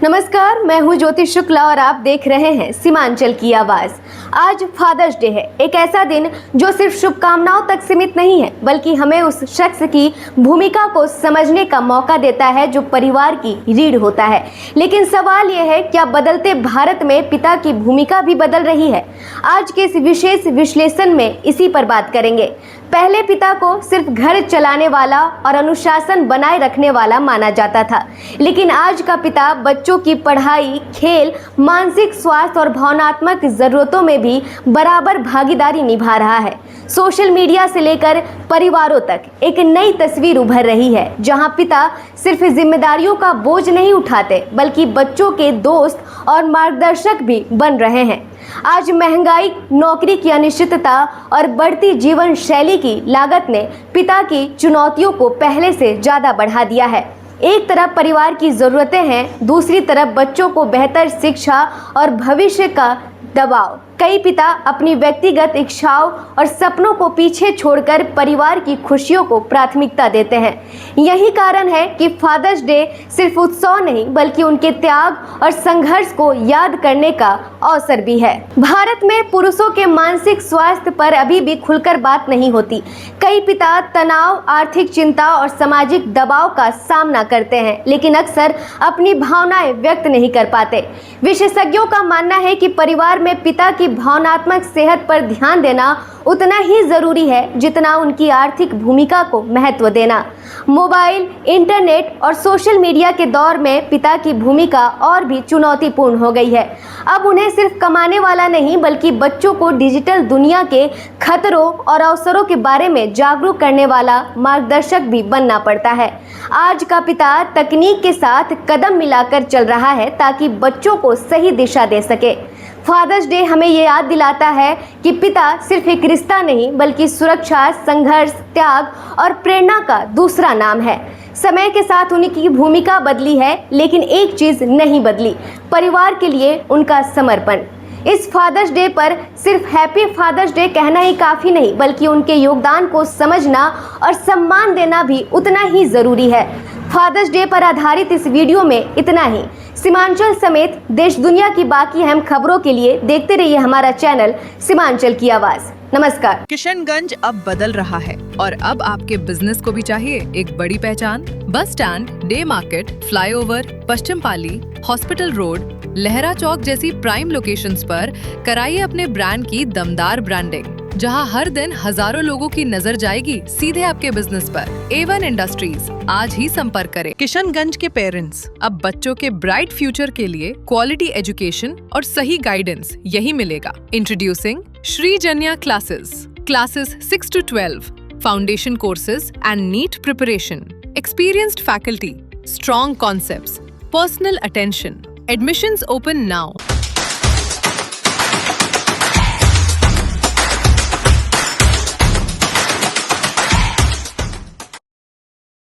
नमस्कार, मैं हूं ज्योति शुक्ला और आप देख रहे हैं सीमांचल की आवाज। आज फादर्स डे है, एक ऐसा दिन जो सिर्फ शुभकामनाओं तक सीमित नहीं है बल्कि हमें उस शख्स की भूमिका को समझने का मौका देता है जो परिवार की रीढ़ होता है। लेकिन सवाल यह है, क्या बदलते भारत में पिता की भूमिका भी बदल रही है? आज के इस विशेष विश्लेषण में इसी पर बात करेंगे। पहले पिता को सिर्फ घर चलाने वाला और अनुशासन बनाए रखने वाला माना जाता था, लेकिन आज का पिता बच्चों की पढ़ाई, खेल, मानसिक स्वास्थ्य और भावनात्मक जरूरतों में भी बराबर भागीदारी निभा रहा है। सोशल मीडिया से लेकर परिवारों तक एक नई तस्वीर उभर रही है, जहां पिता सिर्फ जिम्मेदारियों का बोझ नहीं उठाते बल्कि बच्चों के दोस्त और मार्गदर्शक भी बन रहे हैं। आज महंगाई, नौकरी की अनिश्चितता और बढ़ती जीवन शैली की लागत ने पिता की चुनौतियों को पहले से ज़्यादा बढ़ा दिया है। एक तरफ परिवार की ज़रूरतें हैं, दूसरी तरफ बच्चों को बेहतर शिक्षा और भविष्य का दबाव। कई पिता अपनी व्यक्तिगत इच्छाओं और सपनों को पीछे छोड़कर परिवार की खुशियों को प्राथमिकता देते हैं। यही कारण है कि फादर्स डे सिर्फ उत्सव नहीं बल्कि उनके त्याग और संघर्ष को याद करने का अवसर भी है। भारत में पुरुषों के मानसिक स्वास्थ्य पर अभी भी खुलकर बात नहीं होती। कई पिता तनाव, आर्थिक चिंता और सामाजिक दबाव का सामना करते हैं, लेकिन अक्सर अपनी भावनाएं व्यक्त नहीं कर पाते। विशेषज्ञों का मानना है कि परिवार में पिता की भावनात्मक सेहत पर ध्यान देना उतना ही जरूरी है जितना उनकी आर्थिक भूमिका को महत्व देना। मोबाइल, इंटरनेट और सोशल मीडिया के दौर में पिता की भूमिका और भी चुनौतीपूर्ण हो गई है। अब उन्हें सिर्फ कमाने वाला नहीं बल्कि बच्चों को डिजिटल दुनिया के खतरों और अवसरों के बारे में जागरूक करने वाला मार्गदर्शक भी बनना पड़ता है। आज का पिता तकनीक के साथ कदम मिलाकर चल रहा है ताकि बच्चों को सही दिशा दे सके। फादर्स डे हमें ये याद दिलाता है कि पिता सिर्फ एक रिश्ता नहीं बल्कि सुरक्षा, संघर्ष, त्याग और प्रेरणा का दूसरा नाम है। समय के साथ उनकी भूमिका बदली है, लेकिन एक चीज़ नहीं बदली, परिवार के लिए उनका समर्पण। इस फादर्स डे पर सिर्फ हैप्पी फादर्स डे कहना ही काफ़ी नहीं बल्कि उनके योगदान को समझना और सम्मान देना भी उतना ही ज़रूरी है। फादर्स डे पर आधारित इस वीडियो में इतना ही। सीमांचल समेत देश दुनिया की बाकी अहम खबरों के लिए देखते रहिए हमारा चैनल सीमांचल की आवाज। नमस्कार। किशनगंज अब बदल रहा है और अब आपके बिजनेस को भी चाहिए एक बड़ी पहचान। Bus stand, day market, flyover, Paschim Pali, hospital road, Lahra Chowk जैसी प्राइम लोकेशंस पर कराइए अपने ब्रांड की दमदार ब्रांडिंग, जहां हर दिन हजारों लोगों की नजर जाएगी सीधे आपके बिजनेस पर। A1 इंडस्ट्रीज, आज ही संपर्क करें। किशनगंज के पेरेंट्स, अब बच्चों के ब्राइट फ्यूचर के लिए क्वालिटी एजुकेशन और सही गाइडेंस यही मिलेगा। Introducing Shri Janya classes 6 to 12, foundation courses and NEET preparation, experienced faculty, strong concepts, personal attention. Admissions open now.